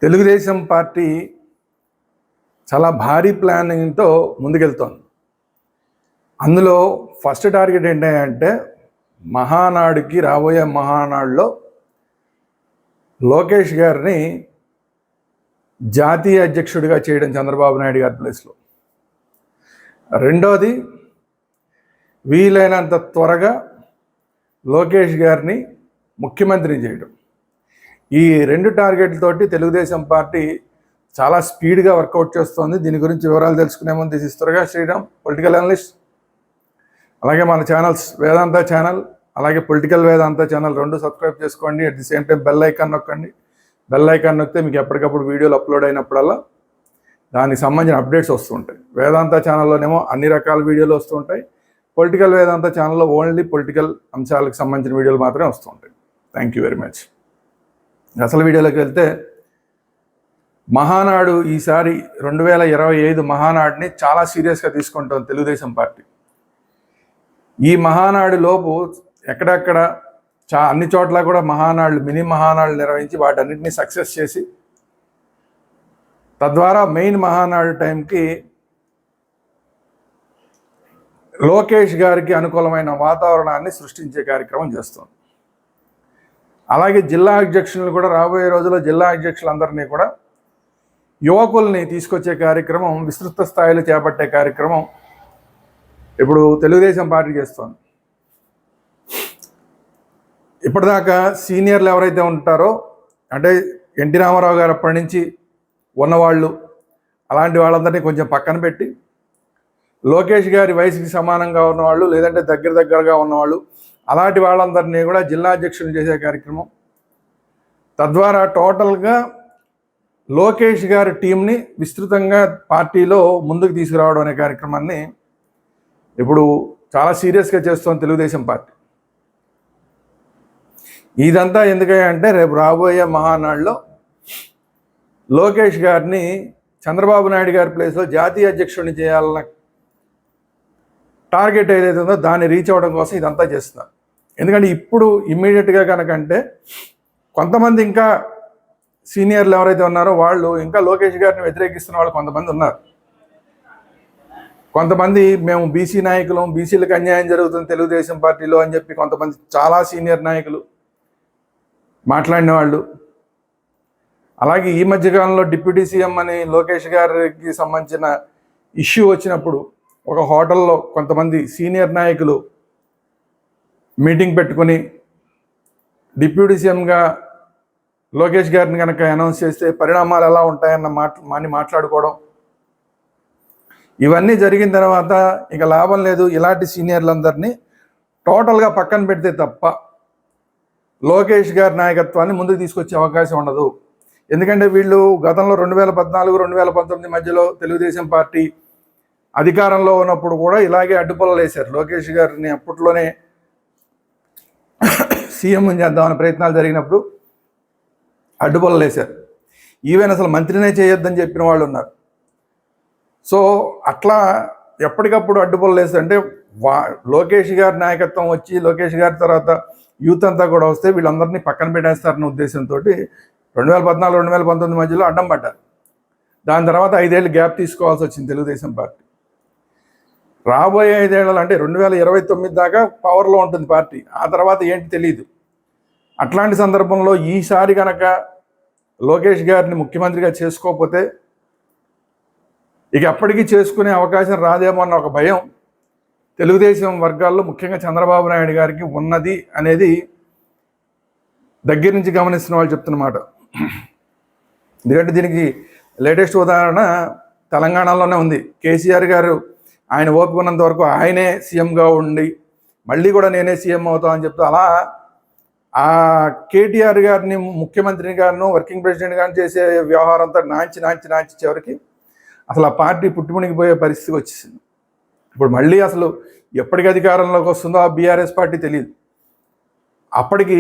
Telugu Desam party చాలా భారీ ప్లానింగ్తో ముందుకెళ్తోంది. అందులో ఫస్ట్ టార్గెట్ ఏంటంటే మహానాడుకి రాబోయే మహానాడులో లోకేష్ గారిని జాతీయ అధ్యక్షుడిగా చేయడం చంద్రబాబు నాయుడు గారి ప్లేస్లో. రెండోది, వీలైనంత త్వరగా లోకేష్ గారిని ముఖ్యమంత్రిని చేయడం. ఈ రెండు టార్గెట్లతోటి తెలుగుదేశం పార్టీ చాలా స్పీడ్గా వర్కౌట్ చేస్తోంది. దీని గురించి వివరాలు తెలుసుకునే ముందు దిస్ ఇస్ త్వరగా శ్రీరామ్, పొలిటికల్ అనలిస్ట్. అలాగే మన ఛానల్స్ వేదాంత ఛానల్, అలాగే పొలిటికల్ వేదాంత ఛానల్ రెండు సబ్స్క్రైబ్ చేసుకోండి. At the same time bell icon నొక్కండి. బెల్ ఐకాన్ నొక్కితే మీకు ఎప్పటికప్పుడు వీడియోలు అప్లోడ్ అయినప్పుడల్లా దానికి సంబంధించిన అప్డేట్స్ వస్తుంటాయి. వేదాంత ఛానల్లోనేమో అన్ని రకాల వీడియోలు వస్తుంటాయి. పొలిటికల్ వేదాంత ఛానల్లో ఓన్లీ పొలిటికల్ అంశాలకు సంబంధించిన వీడియోలు మాత్రమే వస్తుంటాయి. Thank you very much. అసలు వీడియోలోకి వెళ్తే, మహానాడు ఈసారి 2025 మహానాడుని చాలా సీరియస్గా తీసుకుంటుంది తెలుగుదేశం పార్టీ. ఈ మహానాడు లోపు ఎక్కడెక్కడ అన్ని చోట్ల కూడా మహానాడులు, మినీ మహానాడులు నిర్వహించి వాటన్నిటిని సక్సెస్ చేసి తద్వారా మెయిన్ మహానాడు టైంకి లోకేష్ గారికి అనుకూలమైన వాతావరణాన్ని సృష్టించే కార్యక్రమం చేస్తుంది. అలాగే జిల్లా అధ్యక్షులను కూడా రాబోయే రోజుల్లో జిల్లా అధ్యక్షులందరినీ కూడా యువకుల్ని తీసుకొచ్చే కార్యక్రమం, విస్తృత స్థాయిలో చేపట్టే కార్యక్రమం ఇప్పుడు తెలుగుదేశం పార్టీ చేస్తోంది. ఇప్పటిదాకా సీనియర్లు ఎవరైతే ఉంటారో, అంటే ఎన్టీ రామారావు గారు అప్పటి నుంచి ఉన్నవాళ్ళు, అలాంటి వాళ్ళందరినీ కొంచెం పక్కన పెట్టి లోకేష్ గారి వయసుకి సమానంగా ఉన్నవాళ్ళు, లేదంటే దగ్గరగా ఉన్నవాళ్ళు, అలాంటి వాళ్ళందరినీ కూడా జిల్లా అధ్యక్షులు చేసే కార్యక్రమం. తద్వారా టోటల్గా లోకేష్ గారి టీంని విస్తృతంగా పార్టీలో ముందుకు తీసుకురావడం అనే కార్యక్రమాన్ని ఇప్పుడు చాలా సీరియస్గా చేస్తోంది తెలుగుదేశం పార్టీ. ఇదంతా ఎందుకంటే రేపు రాబోయే మహానాడులో లోకేష్ గారిని చంద్రబాబు నాయుడు గారి ప్లేస్లో జాతీయ అధ్యక్షుడిని చేయాలన్న టార్గెట్ ఏదైతే ఉందో దాన్ని రీచ్ అవ్వడం కోసం ఇదంతా చేస్తున్నారు. ఎందుకంటే ఇప్పుడు ఇమ్మీడియట్గా కనుకంటే కొంతమంది ఇంకా సీనియర్లు ఎవరైతే ఉన్నారో వాళ్ళు ఇంకా లోకేష్ గారిని వ్యతిరేకిస్తున్న వాళ్ళు కొంతమంది ఉన్నారు. కొంతమంది మేము బీసీ నాయకులు, బీసీలకు అన్యాయం జరుగుతుంది తెలుగుదేశం పార్టీలో అని చెప్పి కొంతమంది చాలా సీనియర్ నాయకులు మాట్లాడిన వాళ్ళు. అలాగే ఈ మధ్యకాలంలో డిప్యూటీ సీఎం అని లోకేష్ గారికి సంబంధించిన ఇష్యూ వచ్చినప్పుడు ఒక హోటల్లో కొంతమంది సీనియర్ నాయకులు మీటింగ్ పెట్టుకొని డిప్యూటీ సీఎంగా లోకేష్ గారిని కనుక అనౌన్స్ చేస్తే పరిణామాలు ఎలా ఉంటాయన్న మాట్లాడుకోవడం, ఇవన్నీ జరిగిన తర్వాత ఇక లాభం లేదు, ఇలాంటి సీనియర్లందరినీ టోటల్గా పక్కన పెడితే తప్ప లోకేష్ గారి నాయకత్వాన్ని ముందుకు తీసుకొచ్చే అవకాశం ఉండదు. ఎందుకంటే వీళ్ళు గతంలో 2014-2019 మధ్యలో తెలుగుదేశం పార్టీ అధికారంలో ఉన్నప్పుడు కూడా ఇలాగే అడ్డుపొలలు వేశారు. లోకేష్ గారిని అప్పట్లోనే సీఎం చేద్దామనే ప్రయత్నాలు జరిగినప్పుడు అడ్డుపొలలు వేశారు. ఈవెన్ అసలు మంత్రినే చేయొద్దని చెప్పిన వాళ్ళు ఉన్నారు. సో అట్లా ఎప్పటికప్పుడు అడ్డుపొలలు వేస్తారు. అంటే లోకేష్ గారి నాయకత్వం వచ్చి లోకేష్ గారి తర్వాత యూత్ అంతా కూడా వస్తే వీళ్ళందరినీ పక్కన పెట్టేస్తారన్న ఉద్దేశంతో 2014-2019 మధ్యలో అడ్డం పడ్డారు. దాని తర్వాత 5 ఏళ్ళు గ్యాప్ తీసుకోవాల్సి వచ్చింది తెలుగుదేశం పార్టీ. రాబోయే 5 ఏళ్ళు అంటే 2029 దాకా పవర్లో ఉంటుంది పార్టీ. ఆ తర్వాత ఏంటి తెలియదు. అట్లాంటి సందర్భంలో ఈసారి కనుక లోకేష్ గారిని ముఖ్యమంత్రిగా చేసుకోకపోతే ఇక ఎప్పటికీ చేసుకునే అవకాశం రాదేమో అన్న ఒక భయం తెలుగుదేశం వర్గాల్లో ముఖ్యంగా చంద్రబాబు నాయుడు గారికి ఉన్నది అనేది దగ్గర నుంచి గమనిస్తున్న వాళ్ళు చెప్తున్నమాట. ఎందుకంటే దీనికి లేటెస్ట్ ఉదాహరణ తెలంగాణలోనే ఉంది. కేసీఆర్ గారు ఆయన ఓపిక ఉన్నంత వరకు ఆయనే సీఎంగా ఉండి మళ్ళీ కూడా నేనే సీఎం అవుతామని చెప్తూ అలా ఆ కేటీఆర్ గారిని ముఖ్యమంత్రిని గారిను వర్కింగ్ ప్రెసిడెంట్ గారిని చేసే వ్యవహారం అంతా నాంచి చివరికి అసలు ఆ పార్టీ పుట్టుమునిగిపోయే పరిస్థితికి వచ్చేసింది. ఇప్పుడు మళ్ళీ అసలు ఎప్పటికి అధికారంలోకి వస్తుందో ఆ బీఆర్ఎస్ పార్టీ తెలియదు. అప్పటికి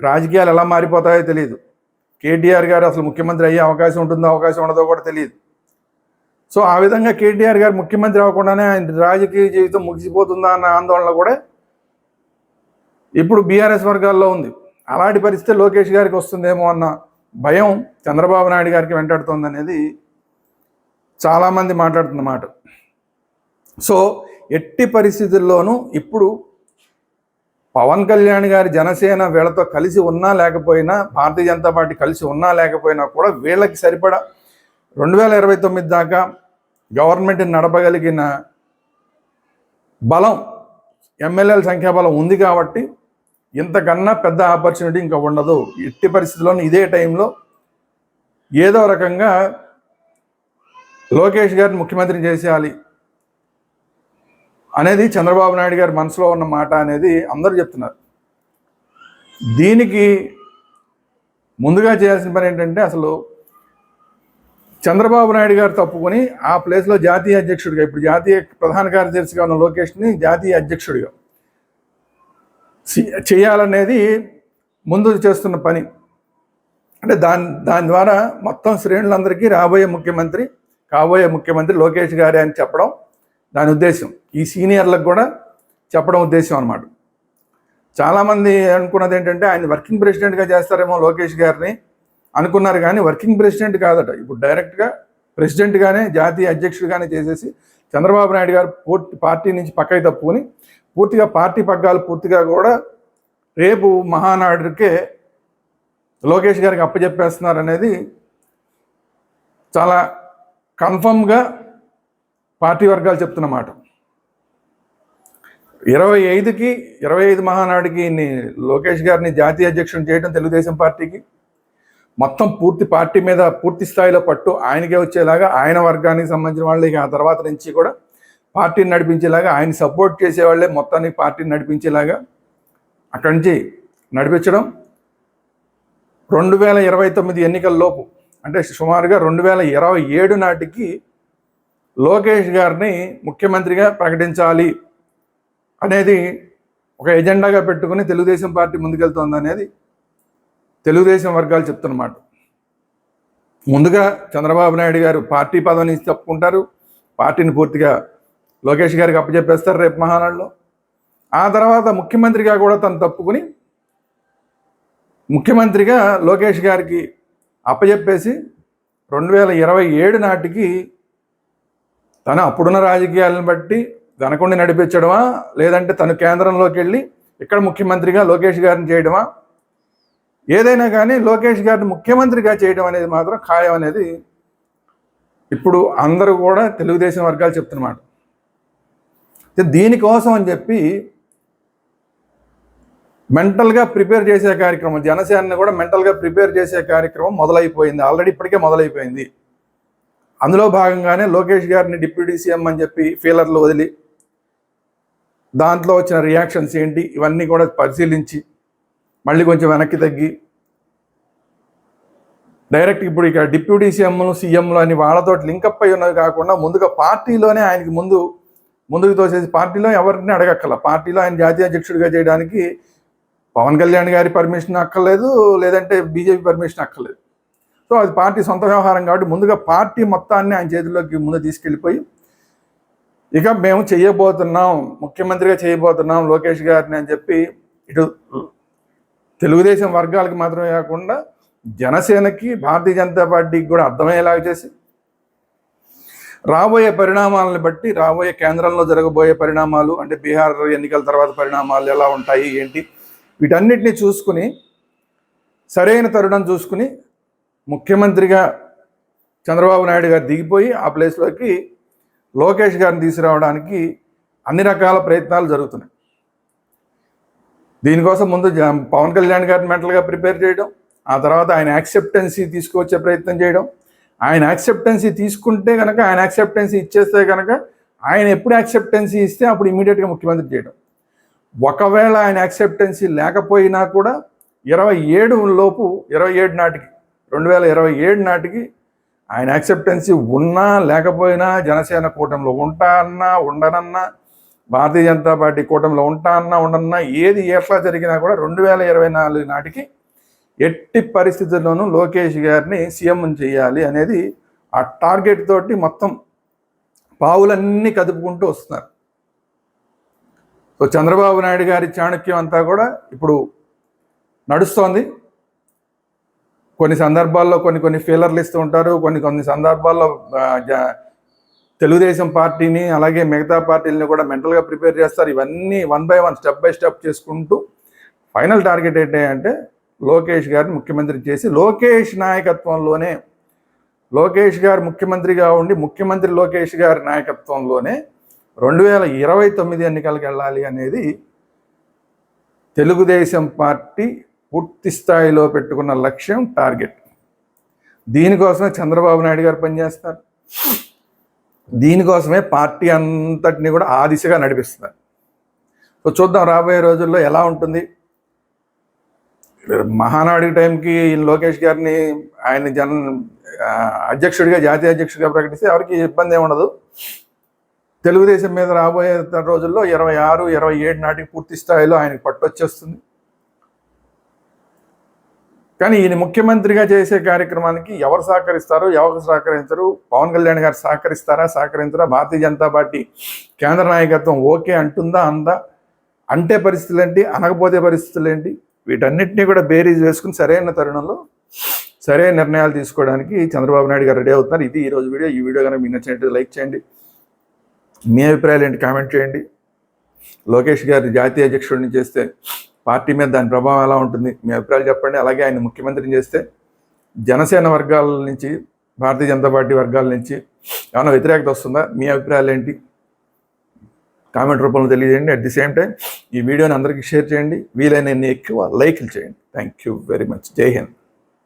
రాజకీయాలు ఎలా మారిపోతాయో తెలియదు. కేటీఆర్ గారు అసలు ముఖ్యమంత్రి అయ్యే అవకాశం ఉంటుందో అవకాశం ఉండదో కూడా తెలియదు. సో ఆ విధంగా కేటీఆర్ గారు ముఖ్యమంత్రి అవ్వకుండానే ఆయన రాజకీయ జీవితం ముగిసిపోతుందా అన్న ఆందోళన కూడా ఇప్పుడు బీఆర్ఎస్ వర్గాల్లో ఉంది. అలాంటి పరిస్థితి లోకేష్ గారికి వస్తుందేమో అన్న భయం చంద్రబాబు నాయుడు గారికి వెంటాడుతోంది అనేది చాలామంది మాట్లాడుతున్నమాట. సో ఎట్టి పరిస్థితుల్లోనూ ఇప్పుడు పవన్ కళ్యాణ్ గారి జనసేన వీళ్ళతో కలిసి ఉన్నా లేకపోయినా, భారతీయ జనతా పార్టీ కలిసి ఉన్నా లేకపోయినా కూడా వీళ్ళకి సరిపడా 2029 దాకా గవర్నమెంట్ని నడపగలిగిన బలం, ఎమ్మెల్యేల సంఖ్యాబలం ఉంది కాబట్టి ఇంతకన్నా పెద్ద ఆపర్చునిటీ ఇంకా ఉండదు. ఎట్టి పరిస్థితుల్లోనూ ఇదే టైంలో ఏదో రకంగా లోకేష్ గారిని ముఖ్యమంత్రిని చేసేయాలి అనేది చంద్రబాబు నాయుడు గారి మనసులో ఉన్న మాట అనేది అందరూ చెప్తున్నారు. దీనికి ముందుగా చేయాల్సిన పని ఏంటంటే, అసలు చంద్రబాబు నాయుడు గారు తప్పుకొని ఆ ప్లేస్లో జాతీయ అధ్యక్షుడిగా, ఇప్పుడు జాతీయ ప్రధాన కార్యదర్శిగా ఉన్న లోకేష్ని జాతీయ అధ్యక్షుడిగా చేయాలనేది ముందు చేస్తున్న పని. అంటే దాని ద్వారా మొత్తం శ్రేణులందరికీ కాబోయే ముఖ్యమంత్రి లోకేష్ గారే అని చెప్పడం దాని ఉద్దేశం. ఈ సీనియర్లకు కూడా చెప్పడం ఉద్దేశం అన్నమాట. చాలామంది అనుకున్నది ఏంటంటే ఆయన వర్కింగ్ ప్రెసిడెంట్గా చేస్తారేమో లోకేష్ గారిని అనుకున్నారు, కానీ వర్కింగ్ ప్రెసిడెంట్ కాదట. ఇప్పుడు డైరెక్ట్గా ప్రెసిడెంట్గానే, జాతీయ అధ్యక్షుడిగానే చేసేసి చంద్రబాబు నాయుడు గారు పార్టీ నుంచి పక్కకి తప్పుకొని పూర్తిగా పార్టీ పగ్గాలు పూర్తిగా కూడా రేపు మహానాడుకే లోకేష్ గారికి అప్పచెప్పేస్తున్నారు అనేది చాలా కన్ఫర్మ్గా పార్టీ వర్గాలు చెప్తున్నమాట. 25 మహానాడుకి లోకేష్ గారిని జాతీయ అధ్యక్షుడిని చేయడం తెలుగుదేశం పార్టీకి మొత్తం పార్టీ మీద పూర్తి స్థాయిలో పట్టు ఆయనకే వచ్చేలాగా, ఆయన వర్గానికి సంబంధించిన వాళ్ళకి ఆ తర్వాత నుంచి కూడా పార్టీని నడిపించేలాగా, ఆయన సపోర్ట్ చేసేవాళ్ళే మొత్తానికి పార్టీని నడిపించేలాగా అక్కడి నుంచి నడిపించడం. 2029 ఎన్నికల్లోపు, అంటే సుమారుగా 2027 నాటికి లోకేష్ గారిని ముఖ్యమంత్రిగా ప్రకటించాలి అనేది ఒక ఎజెండాగా పెట్టుకుని తెలుగుదేశం పార్టీ ముందుకెళ్తోంది అనేది తెలుగుదేశం వర్గాలు చెప్తున్నమాట. ముందుగా చంద్రబాబు నాయుడు గారు పార్టీ పదవిని తప్పుకుంటారు, పార్టీని పూర్తిగా లోకేష్ గారికి అప్పచెప్పేస్తారు రేపు మహానాడులో. ఆ తర్వాత ముఖ్యమంత్రిగా కూడా తను తప్పుకుని ముఖ్యమంత్రిగా లోకేష్ గారికి అప్పచెప్పేసి 2027 నాటికి తను అప్పుడున్న రాజకీయాలను బట్టి వెనకుండి నడిపించడమా, లేదంటే తను కేంద్రంలోకి వెళ్ళి ఇక్కడ ముఖ్యమంత్రిగా లోకేష్ గారిని చేయడమా, ఏదైనా కానీ లోకేష్ గారిని ముఖ్యమంత్రిగా చేయడం అనేది మాత్రం ఖాయం అనేది ఇప్పుడు అందరూ కూడా తెలుగుదేశం వర్గాలు చెప్తున్నమాట. దీనికోసం అని చెప్పి మెంటల్గా ప్రిపేర్ చేసే కార్యక్రమం, జనసేనని కూడా మెంటల్గా ప్రిపేర్ చేసే కార్యక్రమం మొదలైపోయింది. ఆల్రెడీ ఇప్పటికే మొదలైపోయింది. అందులో భాగంగానే లోకేష్ గారిని డిప్యూటీ సీఎం అని చెప్పి ఫీలర్లు వదిలి దాంట్లో వచ్చిన రియాక్షన్స్ ఏంటి ఇవన్నీ కూడా పరిశీలించి మళ్ళీ కొంచెం వెనక్కి తగ్గి డైరెక్ట్ ఇప్పుడు ఇక డిప్యూటీ సీఎంలు అని వాళ్ళతో లింకప్ అయి ఉన్నవి కాకుండా ముందుగా పార్టీలోనే ఆయనకి ముందుకు తోసేసి పార్టీలో ఎవరిని అడగక్కల, పార్టీలో ఆయన జాతీయ అధ్యక్షుడిగా చేయడానికి పవన్ కళ్యాణ్ గారి పర్మిషన్ అక్కర్లేదు, లేదంటే బీజేపీ పర్మిషన్ అక్కర్లేదు. సో అది పార్టీ సొంత వ్యవహారం కాబట్టి ముందుగా పార్టీ మొత్తాన్ని ఆయన చేతిలోకి ముందు తీసుకెళ్ళిపోయి ఇక మేము ముఖ్యమంత్రిగా చేయబోతున్నాం లోకేష్ గారిని అని చెప్పి ఇటు తెలుగుదేశం వర్గాలకి మాత్రమే కాకుండా జనసేనకి, భారతీయ జనతా పార్టీకి కూడా అర్థమయ్యేలాగా చేసి రాబోయే పరిణామాలను బట్టి, రాబోయే కేంద్రంలో జరగబోయే పరిణామాలు, అంటే బీహార్ ఎన్నికల తర్వాత పరిణామాలు ఎలా ఉంటాయి ఏంటి, వీటన్నిటిని చూసుకుని సరైన తరుణం చూసుకుని ముఖ్యమంత్రిగా చంద్రబాబు నాయుడు గారు దిగిపోయి ఆ ప్లేస్లోకి లోకేష్ గారిని తీసుకురావడానికి అన్ని రకాల ప్రయత్నాలు జరుగుతున్నాయి. దీనికోసం ముందు పవన్ కళ్యాణ్ గారిని మెంటల్గా ప్రిపేర్ చేయడం, ఆ తర్వాత ఆయన యాక్సెప్టెన్సీ తీసుకువచ్చే ప్రయత్నం చేయడం. ఆయన యాక్సెప్టెన్సీ తీసుకుంటే కనుక, ఆయన యాక్సెప్టెన్సీ ఇచ్చేస్తే కనుక, ఆయన ఎప్పుడు యాక్సెప్టెన్సీ ఇస్తే అప్పుడు ఇమీడియట్గా ముఖ్యమంత్రి చేయడం. ఒకవేళ ఆయన యాక్సెప్టెన్సీ లేకపోయినా కూడా 27 నాటికి 2027 నాటికి ఆయన యాక్సెప్టెన్సీ ఉన్నా లేకపోయినా, జనసేన కూటమిలో ఉంటా అన్నా ఉండనన్నా, భారతీయ జనతా పార్టీ కూటమిలో ఉంటా అన్నా ఉండనన్నా, ఏది ఎట్లా జరిగినా కూడా 2024 నాటికి ఎట్టి పరిస్థితుల్లోనూ లోకేష్ గారిని సీఎం చేయాలి అనేది ఆ టార్గెట్ తోటి మొత్తం పావులన్నీ కదుపుకుంటూ వస్తున్నారు. సో చంద్రబాబు నాయుడు గారి చాణక్యం అంతా కూడా ఇప్పుడు నడుస్తోంది. కొన్ని సందర్భాల్లో కొన్ని ఫీలర్లు ఇస్తూ ఉంటారు, కొన్ని సందర్భాల్లో తెలుగుదేశం పార్టీని అలాగే మిగతా పార్టీలని కూడా మెంటల్గా ప్రిపేర్ చేస్తారు. ఇవన్నీ 1 by 1 స్టెప్ బై స్టెప్ చేసుకుంటూ ఫైనల్ టార్గెట్ ఏంటంటే లోకేష్ గారిని ముఖ్యమంత్రి చేసి, లోకేష్ నాయకత్వంలోనే, లోకేష్ గారు ముఖ్యమంత్రిగా ఉండి ముఖ్యమంత్రి లోకేష్ గారి నాయకత్వంలోనే 2029 ఎన్నికలకు వెళ్ళాలి అనేది తెలుగుదేశం పార్టీ పూర్తి స్థాయిలో పెట్టుకున్న లక్ష్యం, టార్గెట్. దీనికోసమే చంద్రబాబు నాయుడు గారు పనిచేస్తారు. దీనికోసమే పార్టీ అంతటిని కూడా ఆ దిశగా నడిపిస్తున్నారు. సో చూద్దాం రాబోయే రోజుల్లో ఎలా ఉంటుంది. మహానాడు టైంకి లోకేష్ గారిని ఆయన అధ్యక్షుడిగా, జాతీయ అధ్యక్షుడిగా ప్రకటిస్తే ఎవరికి ఇబ్బంది ఏమి ఉండదు. తెలుగుదేశం మీద రాబోయే రోజుల్లో 26, 27 నాటికి పూర్తి స్థాయిలో ఆయనకు పట్టొచ్చేస్తుంది. కానీ ఈయన ముఖ్యమంత్రిగా చేసే కార్యక్రమానికి ఎవరు సహకరిస్తారు, ఎవరు సహకరించరు? పవన్ కళ్యాణ్ గారు సహకరించరా? భారతీయ జనతా పార్టీ కేంద్ర నాయకత్వం ఓకే అంటుందా, అంటే పరిస్థితులు ఏంటి, అనకపోతే పరిస్థితులు ఏంటి? వీటన్నిటినీ కూడా బేరీజ్ వేసుకుని సరైన తరుణంలో సరైన నిర్ణయాలు తీసుకోవడానికి చంద్రబాబు నాయుడు గారు రెడీ అవుతున్నారు. ఇది ఈరోజు వీడియో. ఈ వీడియో కనుక మీకు నచ్చినట్టు లైక్ చేయండి. మీ అభిప్రాయాలు ఏంటి కామెంట్ చేయండి. లోకేష్ గారు జాతీయ అధ్యక్షుడిని చేస్తే పార్టీ మీద దాని ప్రభావం ఎలా ఉంటుంది? మీ అభిప్రాయాలు చెప్పండి. అలాగే ఆయన ముఖ్యమంత్రిని చేస్తే జనసేన వర్గాల నుంచి, భారతీయ జనతా పార్టీ వర్గాల నుంచి ఏమైనా వ్యతిరేకత వస్తుందా? మీ అభిప్రాయాలు ఏంటి? కామెంట్ రూపంలో తెలియజేయండి. అట్ ది సేమ్ టైం ఈ వీడియోని అందరికీ షేర్ చేయండి. వీలైనన్ని ఎక్కువ లైక్లు చేయండి. Thank you very much. జై హింద్.